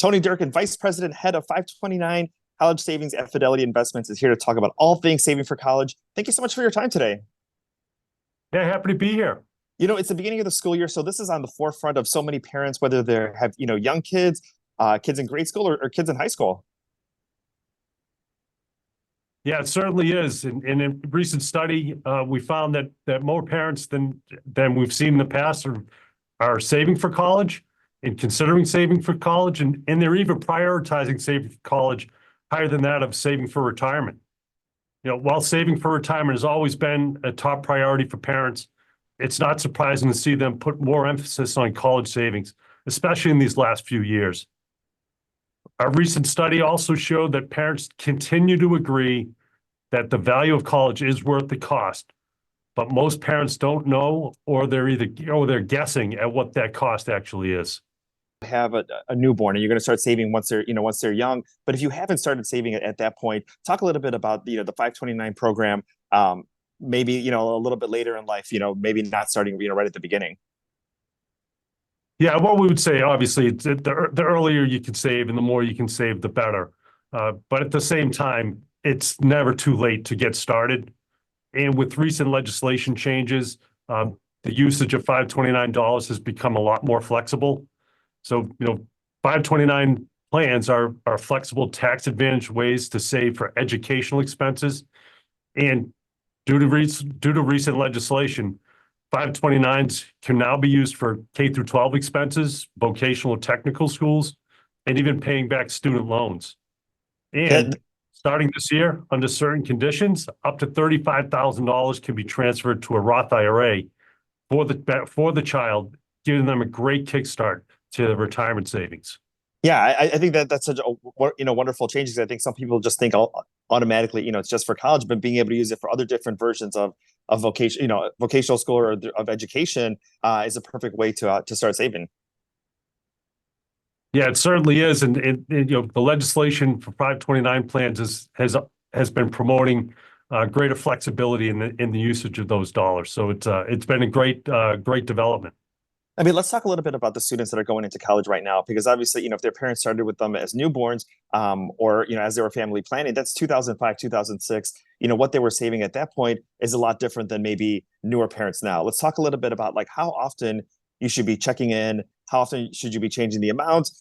Tony Durkan, Vice President, Head of 529 College Savings at Fidelity Investments, is here to talk about all things saving for college. Thank you so much for your time today. Yeah, happy to be here. It's the beginning of the school year, so this is on the forefront of so many parents, whether they have, young kids, kids in grade school or kids in high school. Yeah, it certainly is. In a recent study, we found that more parents than we've seen in the past are saving for college and considering saving for college, and they're even prioritizing saving for college higher than that of saving for retirement. While saving for retirement has always been a top priority for parents, it's not surprising to see them put more emphasis on college savings, especially in these last few years. Our recent study also showed that parents continue to agree that the value of college is worth the cost, but most parents don't know, or they're guessing at what that cost actually is. Have a newborn and you're going to start saving once they're young, but if you haven't started saving at that point, talk a little bit about the 529 program. Maybe a little bit later in life, maybe not starting right at the beginning. Yeah, what we would say, obviously, the earlier you can save and the more you can save, the better. But at the same time, it's never too late to get started. And with recent legislation changes, the usage of $529 has become a lot more flexible. So, 529 plans are flexible tax advantage ways to save for educational expenses. And due to recent legislation, 529s can now be used for K through 12 expenses, vocational technical schools, and even paying back student loans. And starting this year, under certain conditions, up to $35,000 can be transferred to a Roth IRA for the child, giving them a great kickstart to the retirement savings. Yeah, I think that's such a wonderful change, because I think some people just think automatically, it's just for college, but being able to use it for other different versions of vocation, vocational school or of education, is a perfect way to start saving. Yeah, it certainly is, and the legislation for 529 plans has been promoting greater flexibility in the usage of those dollars. So it's been a great development. I mean, let's talk a little bit about the students that are going into college right now, because obviously, if their parents started with them as newborns, or, as they were family planning, that's 2005, 2006, what they were saving at that point is a lot different than maybe newer parents now. Let's talk a little bit about how often you should be checking in, how often should you be changing the amount,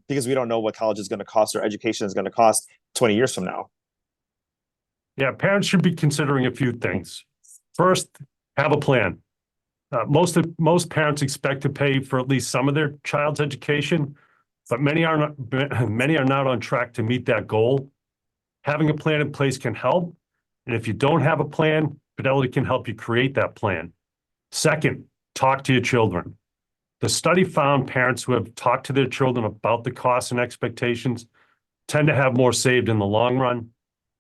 because we don't know what college is going to cost or education is going to cost 20 years from now. Yeah, parents should be considering a few things. First, have a plan. Most parents expect to pay for at least some of their child's education, but many are not on track to meet that goal. Having a plan in place can help, and if you don't have a plan, Fidelity can help you create that plan. Second, talk to your children. The study found parents who have talked to their children about the costs and expectations tend to have more saved in the long run.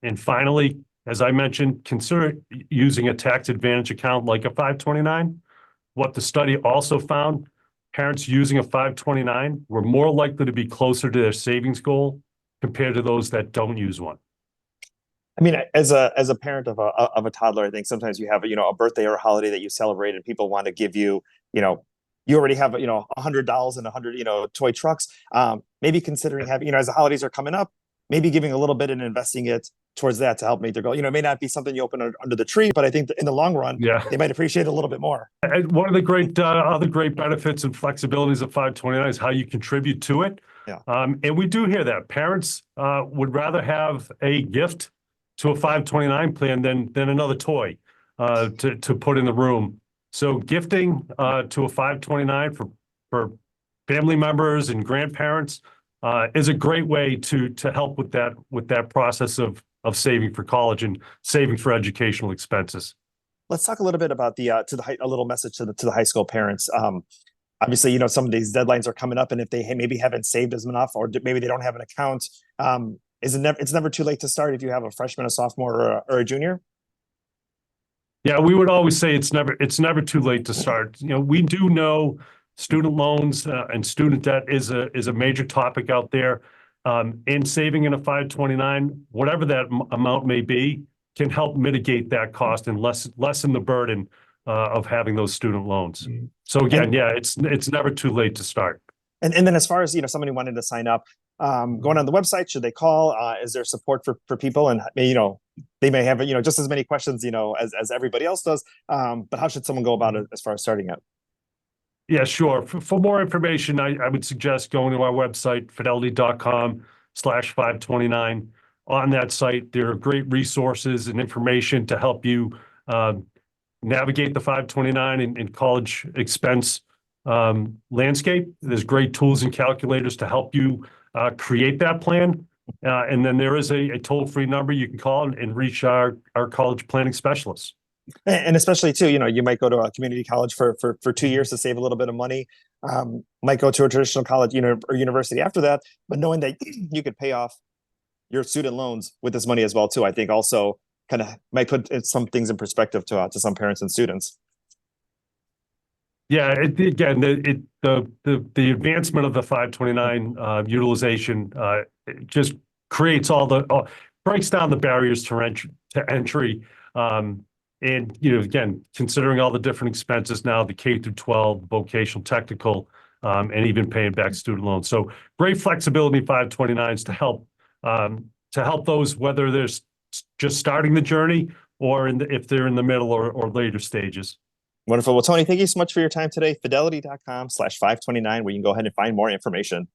And finally, as I mentioned, consider using a tax advantage account like a 529. What the study also found, parents using a 529 were more likely to be closer to their savings goal compared to those that don't use one. I mean, as a parent of a toddler, I think sometimes you have a birthday or a holiday that you celebrate, and people want to give you, you already have $100 and 100 toy trucks. Maybe considering having, as the holidays are coming up, maybe giving a little bit and investing it towards that to help meet their goal. It may not be something you open under the tree, but I think in the long run, they might appreciate it a little bit more. And one of the other great benefits and flexibilities of 529 is how you contribute to it. Yeah. And we do hear that parents would rather have a gift to a 529 plan than another toy to put in the room. So gifting to a 529 for family members and grandparents is a great way to help with that process of saving for college and saving for educational expenses. Let's talk a little bit about a little message to the high school parents. Obviously, some of these deadlines are coming up, and if they maybe haven't saved as enough, or maybe they don't have an account, it's never too late to start if you have a freshman, a sophomore, or a junior. Yeah, we would always say it's never too late to start. We do know student loans and student debt is a major topic out there. And saving in a 529, whatever that amount may be, can help mitigate that cost and lessen the burden of having those student loans. So again, yeah, it's never too late to start. And then as far as, somebody wanted to sign up, going on the website, should they call? Is there support for people? And, they may have, just as many questions, as everybody else does. But how should someone go about it as far as starting it? Yeah, sure. For more information, I would suggest going to our website, fidelity.com/529. On that site, there are great resources and information to help you navigate the 529 and college expense landscape. There's great tools and calculators to help you create that plan. And then there is a toll-free number you can call and reach our college planning specialists. And especially too, you might go to a community college for 2 years to save a little bit of money. Might go to a traditional college, or university after that, but knowing that you could pay off your student loans with this money as well too, I think also kind of might put some things in perspective to some parents and students. Yeah, the advancement of the 529 utilization it just creates breaks down the barriers to entry. And again, considering all the different expenses now, the K through 12, vocational, technical, and even paying back student loans. So great flexibility 529s to help those, whether they're just starting the journey or if they're in the middle or later stages. Wonderful. Well, Tony, thank you so much for your time today. Fidelity.com/529, where you can go ahead and find more information.